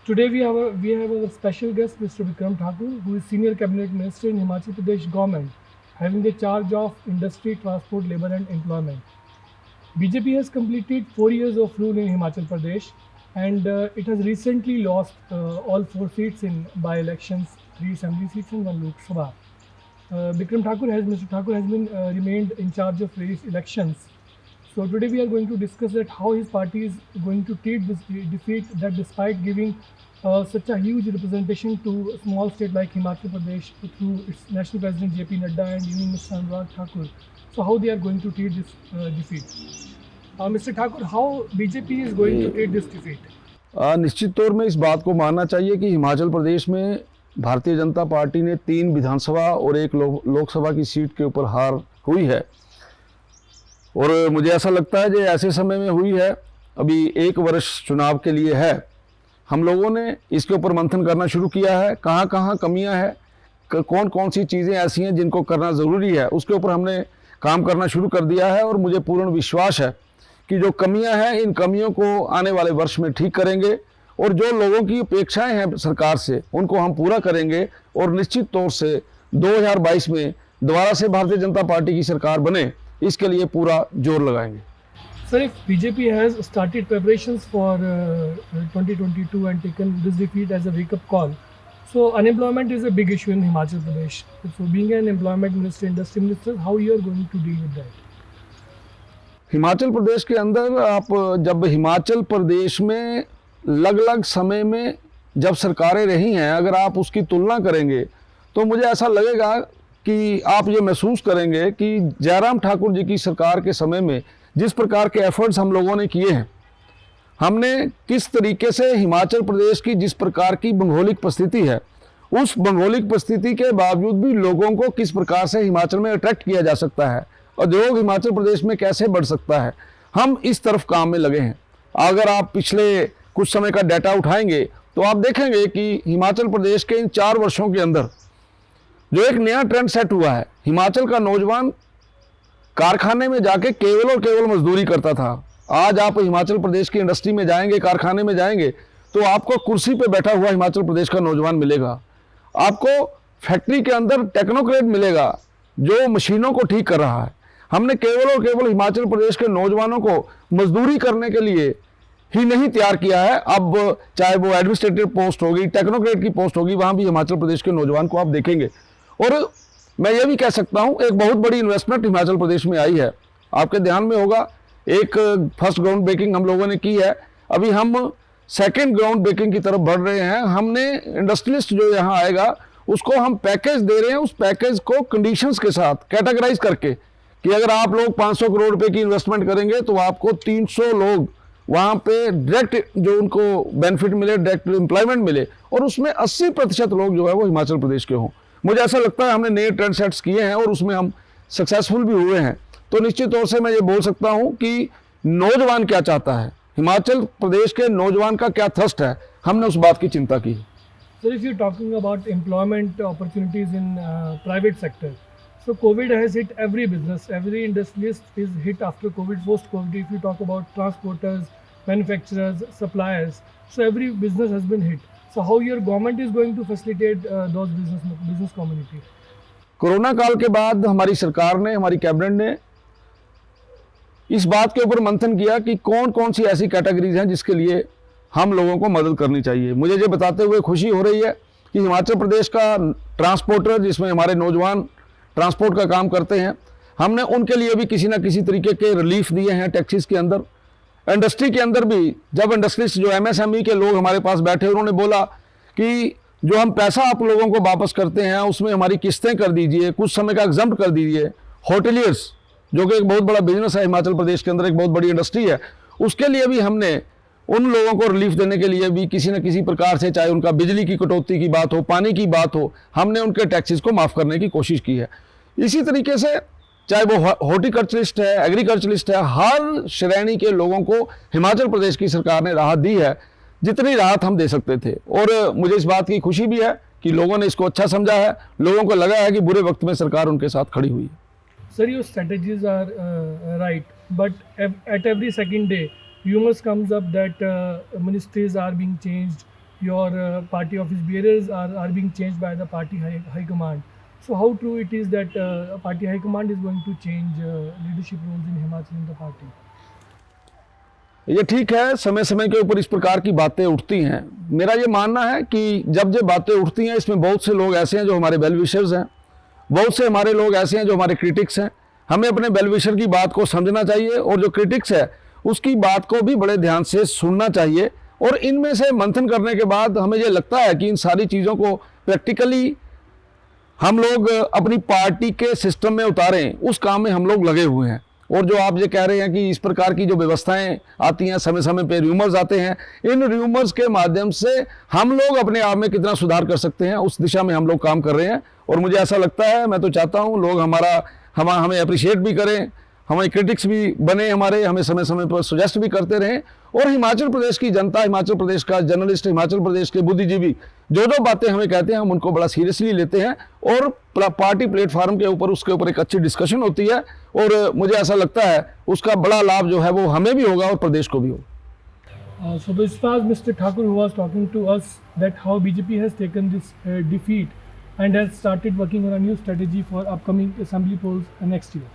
Today we have a special guest, Mr. Vikram Thakur, who is Senior Cabinet Minister in Himachal Pradesh government, having the charge of industry, transport, labor and employment. BJP has completed 4 years of rule in Himachal Pradesh, and it has recently lost all four seats in by-elections, three assembly seats and one Lok Sabha. Mr. Thakur has been remained in charge of various elections. So today we are going to discuss that how his party is going to treat this defeat, that despite giving such a huge representation to a small state like Himachal Pradesh through its national president JP Nadda and even Mr. Anurag Thakur. So how they are going to treat this defeat? Mr. Thakur, how BJP is going to treat this defeat? निश्चित तौर में इस बात को मानना चाहिए कि हिमाचल प्रदेश में भारतीय जनता पार्टी ने 3 विधानसभा और 1 लोकसभा की सीट के ऊपर हार हुई है। और मुझे ऐसा लगता है कि ऐसे समय में हुई है, अभी 1 वर्ष चुनाव के लिए है। हम लोगों ने इसके ऊपर मंथन करना शुरू किया है, कहाँ कहाँ कमियां हैं, कौन कौन सी चीज़ें ऐसी हैं जिनको करना ज़रूरी है, उसके ऊपर हमने काम करना शुरू कर दिया है। और मुझे पूर्ण विश्वास है कि जो कमियां हैं, इन कमियों को आने वाले वर्ष में ठीक करेंगे और जो लोगों की अपेक्षाएं हैं सरकार से, उनको हम पूरा करेंगे। और निश्चित तौर से 2022 में दोबारा से भारतीय जनता पार्टी की सरकार बने, इसके लिए पूरा जोर लगाएंगे। Sir, if BJP has started preparations for 2022 and taken this defeat as a wake-up call, so unemployment is a big issue in Himachal Pradesh. So being an employment minister, industry minister, how you are going to deal with that? Himachal Pradesh के अंदर आप जब हिमाचल प्रदेश में अलग-अलग समय में जब सरकारें रही हैं, अगर आप उसकी तुलना करेंगे तो मुझे ऐसा लगेगा कि आप ये महसूस करेंगे कि जयराम ठाकुर जी की सरकार के समय में जिस प्रकार के एफर्ट्स हम लोगों ने किए हैं, हमने किस तरीके से हिमाचल प्रदेश की जिस प्रकार की भौगोलिक परिस्थिति है, उस भौगोलिक परिस्थिति के बावजूद भी लोगों को किस प्रकार से हिमाचल में अट्रैक्ट किया जा सकता है, उद्योग हिमाचल प्रदेश में कैसे बढ़ सकता है, हम इस तरफ काम में लगे हैं। अगर आप पिछले कुछ समय का डाटा उठाएंगे तो आप देखेंगे कि हिमाचल प्रदेश के इन 4 वर्षों के अंदर जो एक नया ट्रेंड सेट हुआ है, हिमाचल का नौजवान कारखाने में जाके केवल और केवल मजदूरी करता था। आज आप हिमाचल प्रदेश की इंडस्ट्री में जाएंगे, कारखाने में जाएंगे तो आपको कुर्सी पे बैठा हुआ हिमाचल प्रदेश का नौजवान मिलेगा। आपको फैक्ट्री के अंदर टेक्नोक्रेट मिलेगा जो मशीनों को ठीक कर रहा है। हमने केवल और केवल हिमाचल प्रदेश के नौजवानों को मजदूरी करने के लिए ही नहीं तैयार किया है। अब चाहे वो एडमिनिस्ट्रेटिव पोस्ट होगी, टेक्नोक्रेट की पोस्ट होगी, वहाँ भी हिमाचल प्रदेश के नौजवान को आप देखेंगे। और मैं ये भी कह सकता हूँ, एक बहुत बड़ी इन्वेस्टमेंट हिमाचल प्रदेश में आई है। आपके ध्यान में होगा, एक फर्स्ट ग्राउंड ब्रेकिंग हम लोगों ने की है, अभी हम सेकेंड ग्राउंड ब्रेकिंग की तरफ बढ़ रहे हैं। हमने इंडस्ट्रियलिस्ट जो यहाँ आएगा उसको हम पैकेज दे रहे हैं, उस पैकेज को कंडीशंस के साथ कैटेगराइज करके कि अगर आप लोग 500 करोड़ रुपए की इन्वेस्टमेंट करेंगे तो आपको 300 लोग वहाँ पे डायरेक्ट जो उनको बेनिफिट मिले, डायरेक्ट एम्प्लॉयमेंट मिले, और उसमें 80% लोग जो है वो हिमाचल प्रदेश के हों। मुझे ऐसा लगता है हमने नए ट्रेंड सेट्स किए हैं और उसमें हम सक्सेसफुल भी हुए हैं। तो निश्चित तौर से मैं ये बोल सकता हूँ कि नौजवान क्या चाहता है, हिमाचल प्रदेश के नौजवान का क्या थ्रस्ट है, हमने उस बात की चिंता की। Sir, if you're talking about employment opportunities in private sector, so COVID has hit every business, every industrialist is hit after COVID, post-COVID. If you talk about transporters, manufacturers, suppliers, so every business has been hit. So how your government is going to facilitate those business community? Corona काल के बाद हमारी सरकार ने, हमारी cabinet ने इस बात के ऊपर मंथन किया कि कौन कौन सी ऐसी कैटेगरीज हैं जिसके लिए हम लोगों को मदद करनी चाहिए। मुझे ये बताते हुए खुशी हो रही है कि हिमाचल प्रदेश का ट्रांसपोर्टर, जिसमें हमारे नौजवान ट्रांसपोर्ट का काम करते हैं, हमने उनके लिए भी किसी ना किसी तरीके के रिलीफ दिए हैं टैक्सेस के अंदर। इंडस्ट्री के अंदर भी जब इंडस्ट्रीज जो एमएसएमई के लोग हमारे पास बैठे, उन्होंने बोला कि जो हम पैसा आप लोगों को वापस करते हैं उसमें हमारी किस्तें कर दीजिए, कुछ समय का एग्जम्प्ट कर दीजिए। होटलियर्स जो कि एक बहुत बड़ा बिजनेस है हिमाचल प्रदेश के अंदर, एक बहुत बड़ी इंडस्ट्री है, उसके लिए भी हमने उन लोगों को रिलीफ देने के लिए भी किसी न किसी प्रकार से, चाहे उनका बिजली की कटौती की बात हो, पानी की बात हो, हमने उनके टैक्सेस को माफ़ करने की कोशिश की है। इसी तरीके से चाहे वो हॉर्टिकल्चरिस्ट है, एग्रीकल्चरिस्ट है, हर श्रेणी के लोगों को हिमाचल प्रदेश की सरकार ने राहत दी है, जितनी राहत हम दे सकते थे। और मुझे इस बात की खुशी भी है कि लोगों ने इसको अच्छा समझा है, लोगों को लगा है कि बुरे वक्त में सरकार उनके साथ खड़ी हुई है। Sir, your strategies are right, but at every second day, rumors comes up that ministries are being changed, your party office bearers are being changed by the party high command. So how true it is that party high command is going to change leadership roles in Himachal in the party? ये ठीक है, समय समय के ऊपर इस प्रकार की बातें उठती हैं। मेरा ये मानना है कि जब ये बातें उठती हैं, इसमें बहुत से लोग ऐसे हैं जो हमारे वेल विशर्स हैं, बहुत से हमारे लोग ऐसे हैं जो हमारे क्रिटिक्स हैं। हमें अपने वेल विशर की बात को समझना चाहिए और जो क्रिटिक्स है उसकी बात को भी बड़े ध्यान से सुनना चाहिए, और इनमें से मंथन करने के बाद हमें ये लगता है कि इन सारी चीज़ों को प्रैक्टिकली हम लोग अपनी पार्टी के सिस्टम में उतारें, उस काम में हम लोग लगे हुए हैं। और जो आप ये कह रहे हैं कि इस प्रकार की जो व्यवस्थाएं आती हैं, समय समय पे र्यूमर्स आते हैं, इन र्यूमर्स के माध्यम से हम लोग अपने आप में कितना सुधार कर सकते हैं, उस दिशा में हम लोग काम कर रहे हैं। और मुझे ऐसा लगता है, मैं तो चाहता हूं लोग हमें अप्रिशिएट भी करें, हमारे क्रिटिक्स भी बने, हमें समय समय पर सजेस्ट भी करते रहें। और हिमाचल प्रदेश की जनता, हिमाचल प्रदेश का जर्नलिस्ट, हिमाचल प्रदेश के बुद्धिजीवी जो बातें हमें कहते हैं, हम उनको बड़ा सीरियसली लेते हैं और पार्टी प्लेटफार्म के ऊपर उसके ऊपर एक अच्छी डिस्कशन होती है, और मुझे ऐसा लगता है उसका बड़ा लाभ जो है वो हमें भी होगा और प्रदेश को भी होगा। So this was Mr. Thakur who was talking to us that how BJP has taken this defeat and has started working on a new strategy for upcoming assembly polls next year.